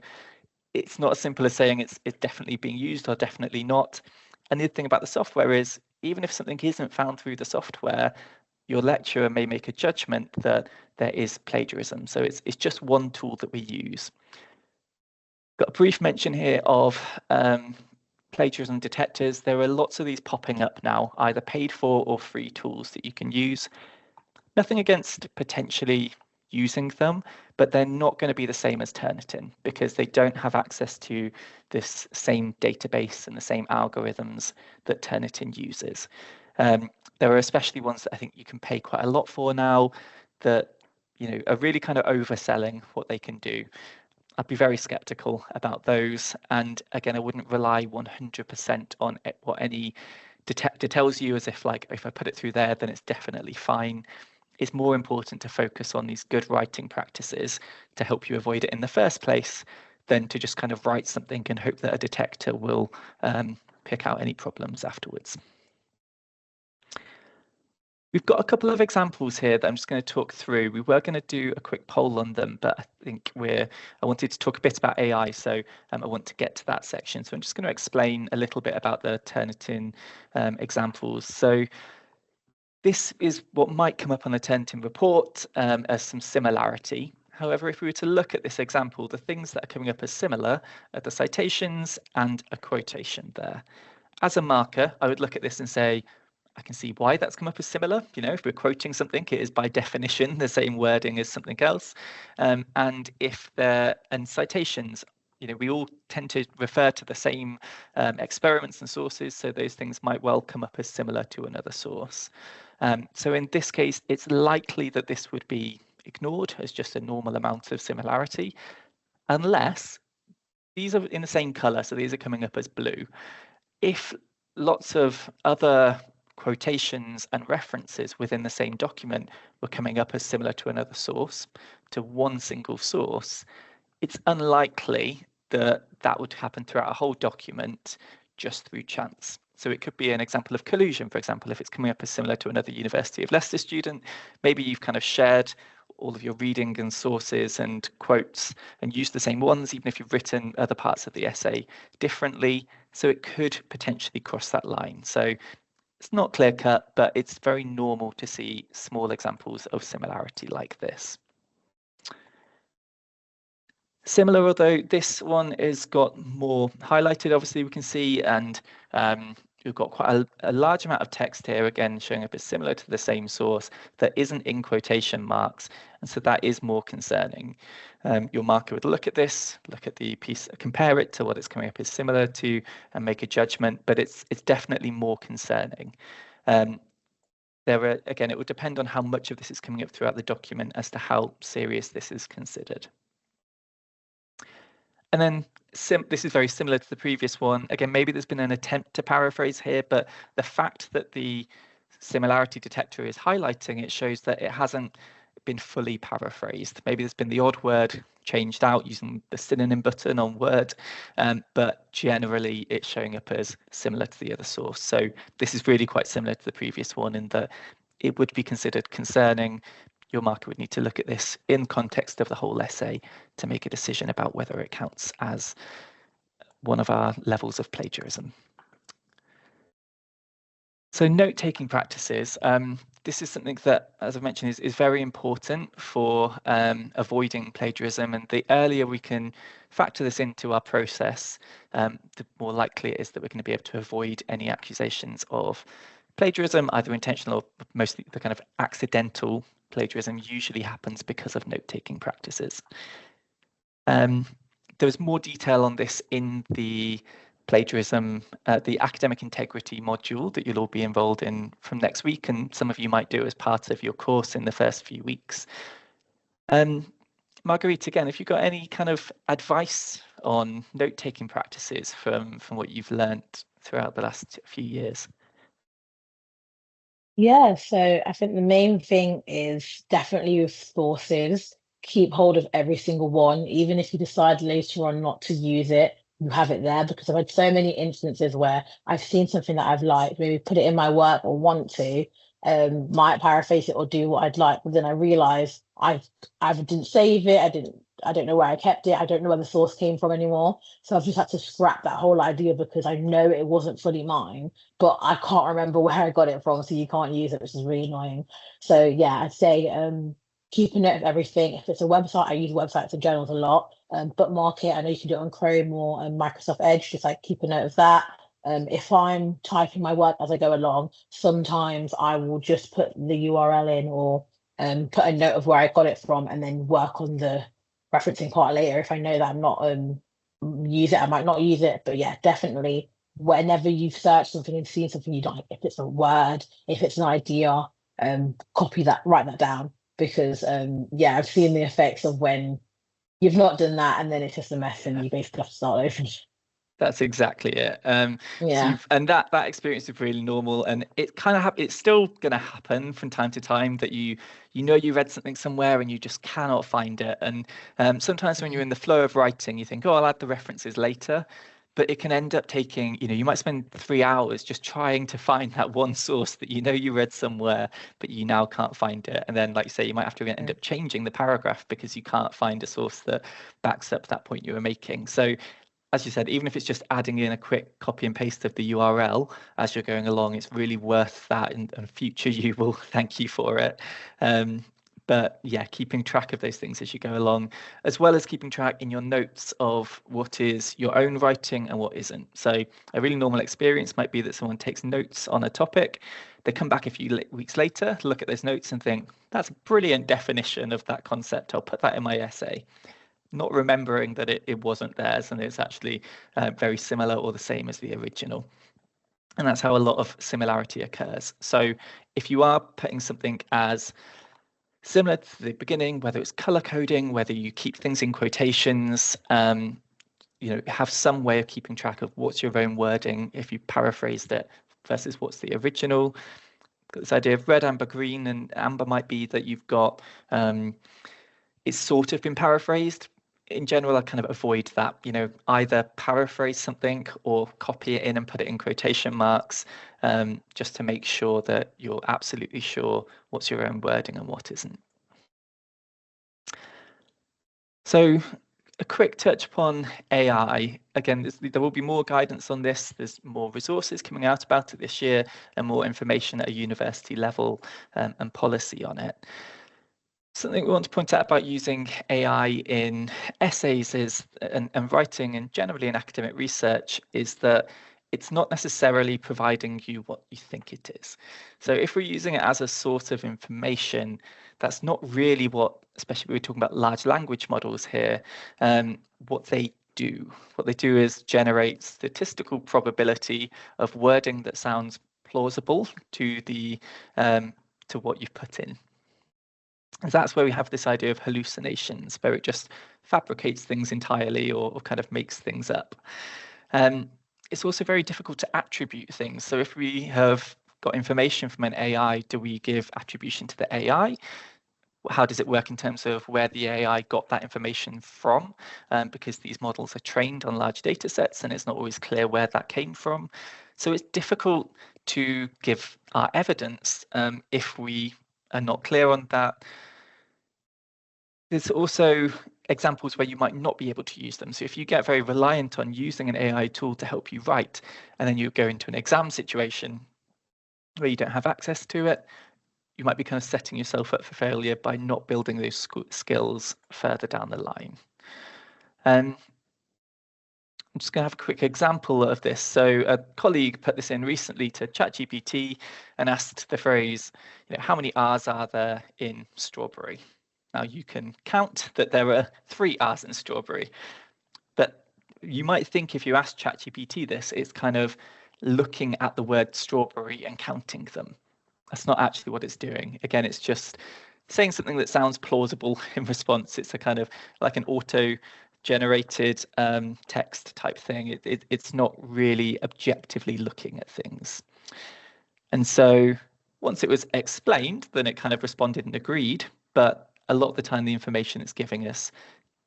it's not as simple as saying it's definitely being used or definitely not. And the other thing about the software is, even if something isn't found through the software, your lecturer may make a judgment that there is plagiarism. So it's just one tool that we use. Got a brief mention here of plagiarism detectors. There are lots of these popping up now, either paid for or free tools that you can use. Nothing against potentially using them, but they're not going to be the same as Turnitin because they don't have access to this same database and the same algorithms that Turnitin uses. There are especially ones that I think you can pay quite a lot for now that are really kind of overselling what they can do. I'd be very skeptical about those. And again, I wouldn't rely 100% on what any detector tells you as if if I put it through there, then it's definitely fine. It's more important to focus on these good writing practices to help you avoid it in the first place than to just kind of write something and hope that a detector will pick out any problems afterwards. We've got a couple of examples here that I'm just going to talk through. We were going to do a quick poll on them, but I think I wanted to talk a bit about AI, so I want to get to that section. So I'm just going to explain a little bit about the Turnitin examples. So this is what might come up on the Turnitin report as some similarity. However, if we were to look at this example, the things that are coming up as similar are the citations and a quotation there. As a marker, I would look at this and say, I can see why that's come up as similar. If we're quoting something, it is by definition the same wording as something else. And citations, we all tend to refer to the same experiments and sources, so those things might well come up as similar to another source. So in this case, it's likely that this would be ignored as just a normal amount of similarity, unless these are in the same color, so these are coming up as blue. If lots of other quotations and references within the same document were coming up as similar to another source, to one single source, it's unlikely that that would happen throughout a whole document just through chance. So it could be an example of collusion, for example, if it's coming up as similar to another University of Leicester student, maybe you've kind of shared all of your reading and sources and quotes and used the same ones, even if you've written other parts of the essay differently. So it could potentially cross that line. So it's not clear cut, but it's very normal to see small examples of similarity like this. Similar, although this one is got more highlighted, obviously we can see, and you've got quite a large amount of text here, again, showing up as similar to the same source that isn't in quotation marks. And so that is more concerning. Your marker would look at this, look at the piece, compare it to what it's coming up as similar to, and make a judgment, but it's definitely more concerning. Again, it would depend on how much of this is coming up throughout the document as to how serious this is considered. And then this is very similar to the previous one. Again, maybe there's been an attempt to paraphrase here, but the fact that the similarity detector is highlighting it shows that it hasn't been fully paraphrased. Maybe there's been the odd word changed out using the synonym button on Word, but generally it's showing up as similar to the other source. So this is really quite similar to the previous one in that it would be considered concerning. Your marker would need to look at this in context of the whole essay to make a decision about whether it counts as one of our levels of plagiarism. So note-taking practices. This is something that, as I've mentioned, is very important for avoiding plagiarism. And the earlier we can factor this into our process, the more likely it is that we're going to be able to avoid any accusations of plagiarism, either intentional or mostly the kind of accidental plagiarism usually happens because of note-taking practices. There's more detail on this in the plagiarism, the academic integrity module that you'll all be involved in from next week, and some of you might do as part of your course in the first few weeks. Marguerite, again, if you've got any kind of advice on note-taking practices from what you've learned throughout the last few years. Yeah, so I think the main thing is definitely with sources, keep hold of every single one, even if you decide later on not to use it, you have it there because I've had so many instances where I've seen something that I've liked, maybe put it in my work or want to, might paraphrase it or do what I'd like, but then I realize I didn't save it, I don't know where I kept it, I don't know where the source came from anymore. So I've just had to scrap that whole idea because I know it wasn't fully mine, but I can't remember where I got it from, so you can't use it, which is really annoying. So yeah, I'd say keep a note of everything. If it's a website, I use websites and journals a lot. Bookmark it. I know you can do it on Chrome or Microsoft Edge. Just like keep a note of that. If I'm typing my work as I go along, sometimes I will just put the URL in or put a note of where I got it from, and then work on the referencing part later. If I know that I'm not use it, I might not use it. But yeah, definitely whenever you've searched something and seen something you don't like, if it's a word, if it's an idea, copy that, write that down. Because yeah, I've seen the effects of when you've not done that and then it's just a mess and you basically have to start over. That's exactly it. Yeah. So and that experience is really normal, and it kind of it's still going to happen from time to time that you know you read something somewhere and you just cannot find it. And sometimes when you're in the flow of writing, you think, oh, I'll add the references later. But it can end up taking, you might spend 3 hours just trying to find that one source that you know you read somewhere, but you now can't find it. And then, like you say, you might have to end up changing the paragraph because you can't find a source that backs up that point you were making. So as you said, even if it's just adding in a quick copy and paste of the URL as you're going along, it's really worth that, and future you will thank you for it. But yeah, keeping track of those things as you go along, as well as keeping track in your notes of what is your own writing and what isn't. So a really normal experience might be that someone takes notes on a topic, they come back a few weeks later, look at those notes and think, that's a brilliant definition of that concept, I'll put that in my essay. Not remembering that it wasn't theirs and it's actually very similar or the same as the original. And that's how a lot of similarity occurs. So if you are putting something as similar to the beginning, whether it's color coding, whether you keep things in quotations, have some way of keeping track of what's your own wording if you paraphrased it versus what's the original. This idea of red, amber, green, and amber might be that you've got it's sort of been paraphrased. In general, I kind of avoid that, either paraphrase something or copy it in and put it in quotation marks, just to make sure that you're absolutely sure what's your own wording and what isn't. So a quick touch upon AI. Again, there will be more guidance on this. There's more resources coming out about it this year and more information at a university level and policy on it. Something we want to point out about using AI in essays and writing and generally in academic research is that it's not necessarily providing you what you think it is. So if we're using it as a source of information, that's not really what, especially when we're talking about large language models here, what they do. What they do is generate statistical probability of wording that sounds plausible to the to what you've put in. And that's where we have this idea of hallucinations, where it just fabricates things entirely or kind of makes things up. It's also very difficult to attribute things. So if we have got information from an AI, do we give attribution to the AI? How does it work in terms of where the AI got that information from? Because these models are trained on large data sets and it's not always clear where that came from. So it's difficult to give our evidence if we are not clear on that. There's also examples where you might not be able to use them. So if you get very reliant on using an AI tool to help you write, and then you go into an exam situation where you don't have access to it, you might be kind of setting yourself up for failure by not building those skills further down the line. I'm just going to have a quick example of this. So a colleague put this in recently to ChatGPT and asked the phrase, how many R's are there in strawberry? Now you can count that there are 3 R's in strawberry, but you might think if you ask ChatGPT this, it's kind of looking at the word strawberry and counting them. That's not actually what it's doing. Again, it's just saying something that sounds plausible in response. It's a kind of like an auto-generated text type thing. It's not really objectively looking at things. And so once it was explained, then it kind of responded and agreed, but a lot of the time the information it's giving us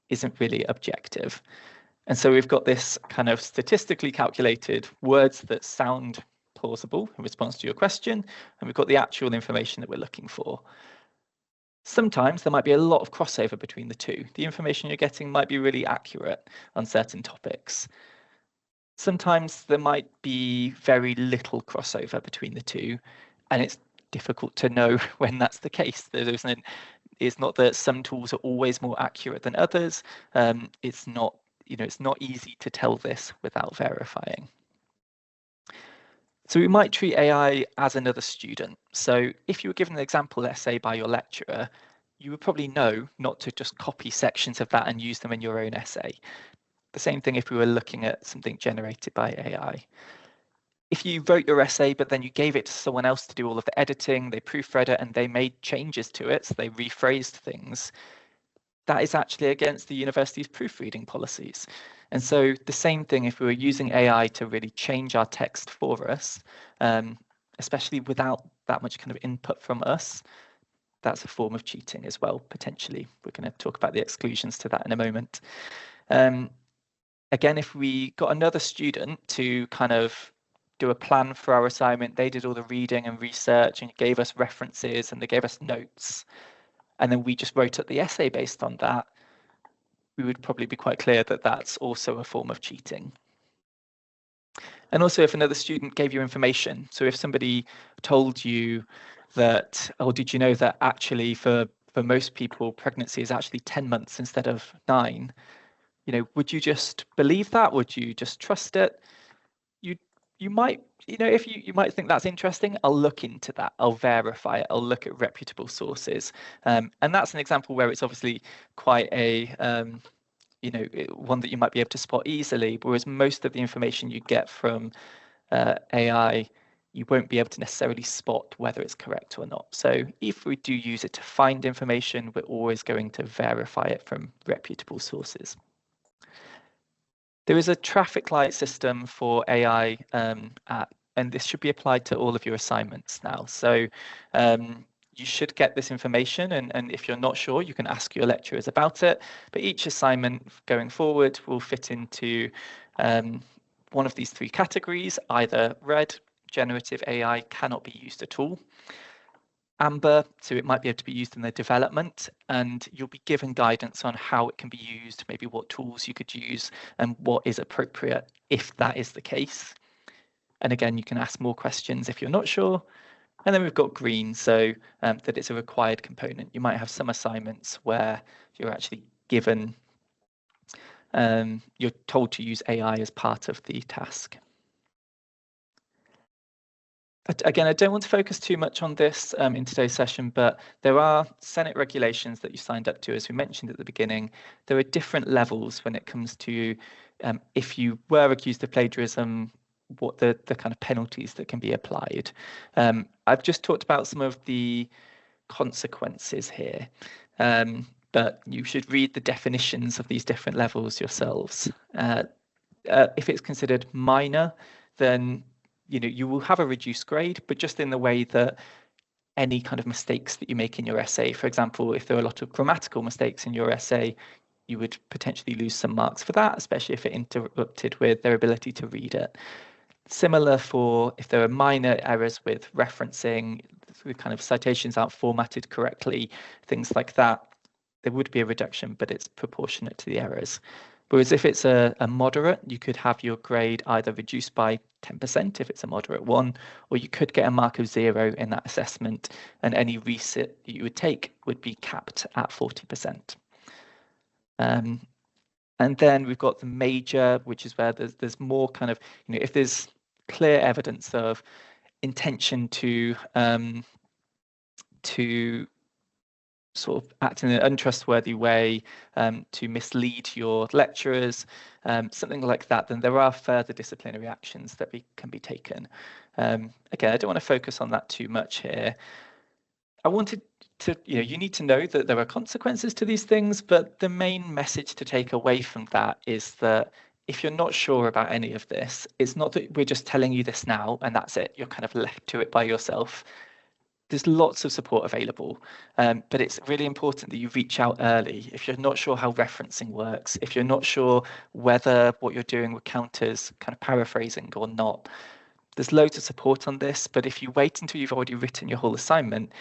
isn't really objective. And so we've got this kind of statistically calculated words that sound plausible in response to your question, and we've got the actual information that we're looking for. Sometimes there might be a lot of crossover between the two. The information you're getting might be really accurate on certain topics. Sometimes there might be very little crossover between the two, and it's difficult to know when that's the case. It's not that some tools are always more accurate than others. It's not easy to tell this without verifying. So we might treat AI as another student. So if you were given an example essay by your lecturer, you would probably know not to just copy sections of that and use them in your own essay. The same thing if we were looking at something generated by AI. If you wrote your essay, but then you gave it to someone else to do all of the editing, they proofread it and they made changes to it, so they rephrased things, that is actually against the university's proofreading policies. And so the same thing if we were using AI to really change our text for us, especially without that much kind of input from us, that's a form of cheating as well, potentially. We're going to talk about the exclusions to that in a moment. Again, if we got another student to kind of do a plan for our assignment, they did all the reading and research and gave us references and they gave us notes, and then we just wrote up the essay based on that, we would probably be quite clear that that's also a form of cheating. And also if another student gave you information, so if somebody told you that, oh, did you know that actually for most people, pregnancy is actually 10 months instead of 9, would you just believe that? Would you just trust it? You might, if you might think that's interesting, I'll look into that. I'll verify it. I'll look at reputable sources. And that's an example where it's obviously quite a, one that you might be able to spot easily, whereas most of the information you get from AI, you won't be able to necessarily spot whether it's correct or not. So if we do use it to find information, we're always going to verify it from reputable sources. There is a traffic light system for AI, and this should be applied to all of your assignments now. So you should get this information, and if you're not sure, you can ask your lecturers about it. But each assignment going forward will fit into one of these 3 categories: either red, generative AI cannot be used at all; amber, so it might be able to be used in the development, and you'll be given guidance on how it can be used, maybe what tools you could use and what is appropriate if that is the case. And again, you can ask more questions if you're not sure. And then we've got green, so that it's a required component. You might have some assignments where you're actually given, you're told to use AI as part of the task. Again, I don't want to focus too much on this in today's session, but there are Senate regulations that you signed up to, as we mentioned at the beginning. There are different levels when it comes to if you were accused of plagiarism, what the kind of penalties that can be applied. I've just talked about some of the consequences here, but you should read the definitions of these different levels yourselves. If it's considered minor, then you will have a reduced grade, but just in the way that any kind of mistakes that you make in your essay, for example, if there are a lot of grammatical mistakes in your essay, you would potentially lose some marks for that, especially if it interrupted with their ability to read it. Similar for if there are minor errors with referencing, the kind of citations aren't formatted correctly, things like that, there would be a reduction, but it's proportionate to the errors. Whereas if it's a moderate, you could have your grade either reduced by 10% if it's a moderate one, or you could get a mark of 0 in that assessment, and any resit that you would take would be capped at 40%. And then we've got the major, which is where there's more kind of, if there's clear evidence of intention to sort of act in an untrustworthy way, to mislead your lecturers, something like that, then there are further disciplinary actions that can be taken. Again, I don't want to focus on that too much here. I wanted to, you need to know that there are consequences to these things, but the main message to take away from that is that if you're not sure about any of this, it's not that we're just telling you this now and that's it. You're kind of left to it by yourself. There's lots of support available, but it's really important that you reach out early. If you're not sure how referencing works, if you're not sure whether what you're doing would count as kind of paraphrasing or not, there's loads of support on this. But if you wait until you've already written your whole assignment,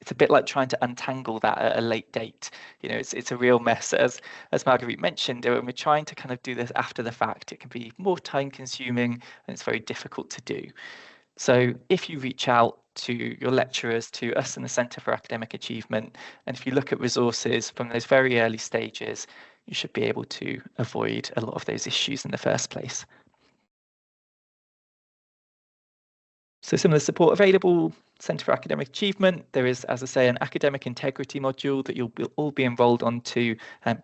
it's a bit like trying to untangle that at a late date. It's a real mess. As Marguerite mentioned, when we're trying to kind of do this after the fact, it can be more time consuming and it's very difficult to do. So if you reach out to your lecturers, to us in the Centre for Academic Achievement, and if you look at resources from those very early stages, you should be able to avoid a lot of those issues in the first place. So some of the support available, Centre for Academic Achievement, there is, as I say, an academic integrity module that you'll all be enrolled onto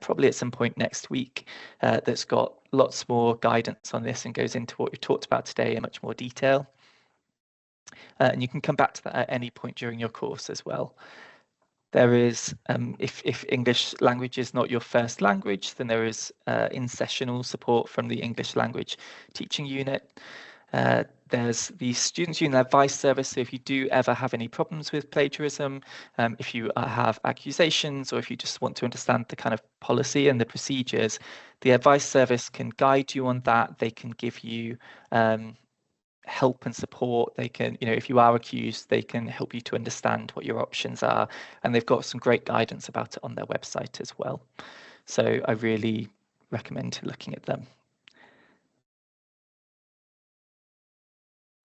probably at some point next week, that's got lots more guidance on this and goes into what we've talked about today in much more detail. And you can come back to that at any point during your course as well. There is, if English language is not your first language, then there is in-sessional support from the English language teaching unit. There's the Students' Union Advice Service, so if you do ever have any problems with plagiarism, if you have accusations, or if you just want to understand the kind of policy and the procedures, the Advice Service can guide you on that. They can give you help and support. They can, if you are accused, they can help you to understand what your options are, and they've got some great guidance about it on their website as well. So I really recommend looking at them.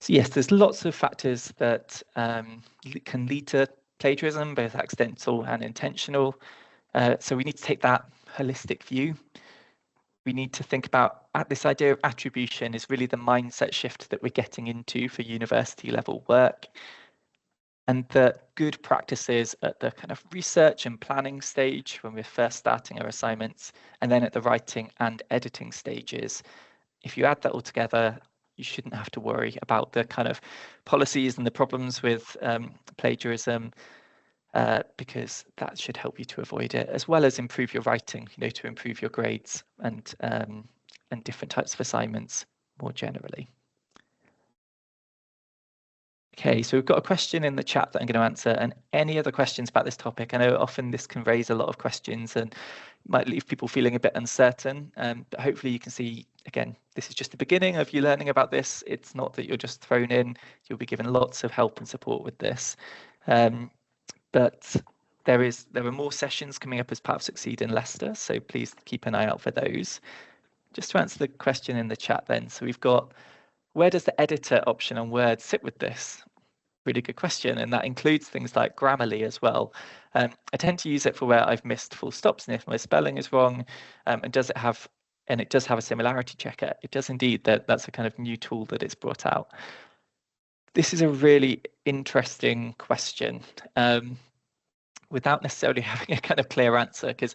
So yes, there's lots of factors that can lead to plagiarism, both accidental and intentional. So we need to take that holistic view. We need to think about this idea of attribution is really the mindset shift that we're getting into for university level work. And the good practices at the kind of research and planning stage when we're first starting our assignments, and then at the writing and editing stages, if you add that all together, you shouldn't have to worry about the kind of policies and the problems with plagiarism, because that should help you to avoid it, as well as improve your writing, to improve your grades and different types of assignments more generally. Okay, so we've got a question in the chat that I'm going to answer, and any other questions about this topic? I know often this can raise a lot of questions and might leave people feeling a bit uncertain, but hopefully you can see, again, this is just the beginning of you learning about this. It's not that you're just thrown in. You'll be given lots of help and support with this. But there are more sessions coming up as part of Succeed in Leicester, so please keep an eye out for those. Just to answer the question in the chat then, so we've got, where does the editor option on Word sit with this? Really good question, and that includes things like Grammarly as well. I tend to use it for where I've missed full stops and if my spelling is wrong, and it does have a similarity checker. It does indeed. That's a kind of new tool that it's brought out. This is a really interesting question, without necessarily having a kind of clear answer, because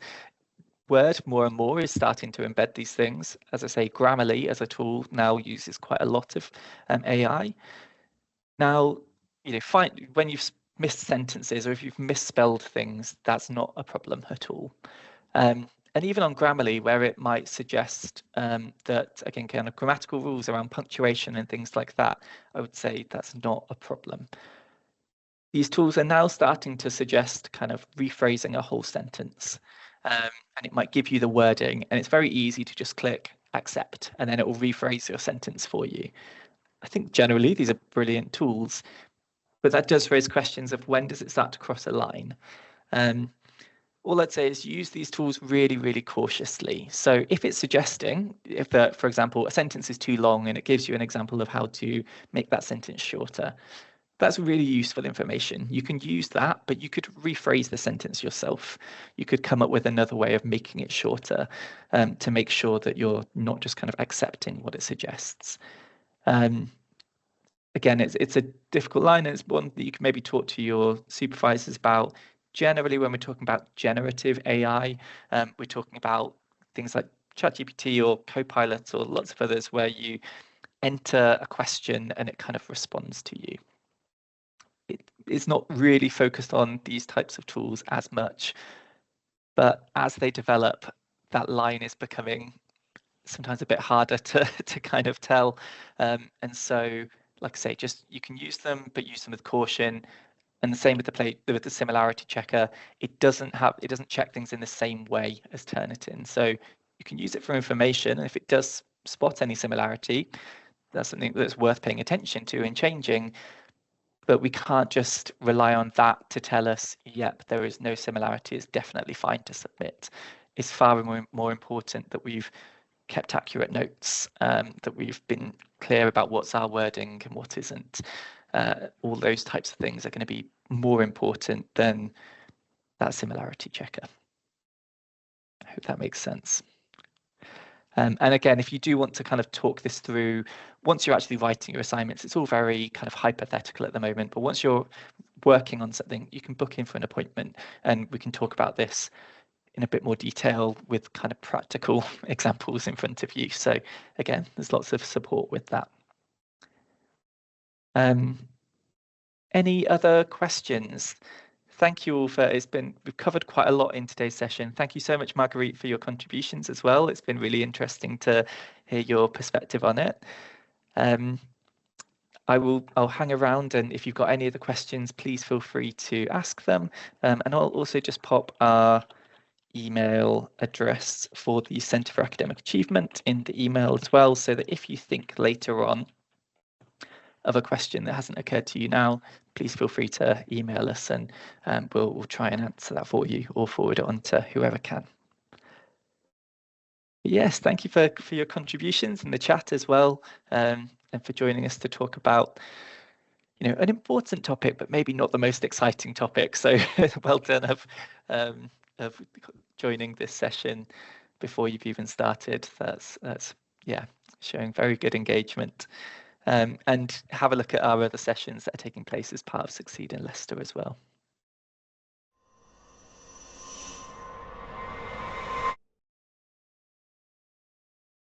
Word more and more is starting to embed these things. As I say, Grammarly as a tool now uses quite a lot of AI. Now, when you've missed sentences or if you've misspelled things, that's not a problem at all. And even on Grammarly, where it might suggest that, again, kind of grammatical rules around punctuation and things like that, I would say that's not a problem. These tools are now starting to suggest kind of rephrasing a whole sentence. And it might give you the wording, and it's very easy to just click accept, and then it will rephrase your sentence for you. I think generally these are brilliant tools, but that does raise questions of when does it start to cross a line? All I'd say is use these tools really, really cautiously. So if it's suggesting, for example, a sentence is too long and it gives you an example of how to make that sentence shorter, that's really useful information. You can use that, but you could rephrase the sentence yourself. You could come up with another way of making it shorter to make sure that you're not just kind of accepting what it suggests. Again, it's a difficult line, and it's one that you can maybe talk to your supervisors about. Generally, when we're talking about generative AI, we're talking about things like ChatGPT or Copilot or lots of others where you enter a question and it kind of responds to you. It's not really focused on these types of tools as much, but as they develop, that line is becoming sometimes a bit harder to kind of tell. And so, like I say, just you can use them, but use them with caution. And the same with the similarity checker. It doesn't check things in the same way as Turnitin. So you can use it for information, and if it does spot any similarity, that's something that's worth paying attention to and changing. But we can't just rely on that to tell us, yep, there is no similarity. It's definitely fine to submit. It's far more important that we've kept accurate notes, that we've been clear about what's our wording and what isn't. All those types of things are going to be more important than that similarity checker. I hope that makes sense. And again, if you do want to kind of talk this through, once you're actually writing your assignments, it's all very kind of hypothetical at the moment, but once you're working on something, you can book in for an appointment and we can talk about this in a bit more detail with kind of practical examples in front of you. So again, there's lots of support with that. Any other questions? Thank you all we've covered quite a lot in today's session. Thank you so much, Marguerite, for your contributions as well. It's been really interesting to hear your perspective on it. I'll hang around, and if you've got any other questions, please feel free to ask them. And I'll also just pop our email address for the Centre for Academic Achievement in the email as well, so that if you think later on of a question that hasn't occurred to you now, please feel free to email us, and we'll try and answer that for you or forward it on to whoever can. Yes, thank you for your contributions in the chat as well, and for joining us to talk about an important topic, but maybe not the most exciting topic. So well done of joining this session before you've even started. That's yeah, showing very good engagement. And have a look at our other sessions that are taking place as part of Succeed in Leicester as well.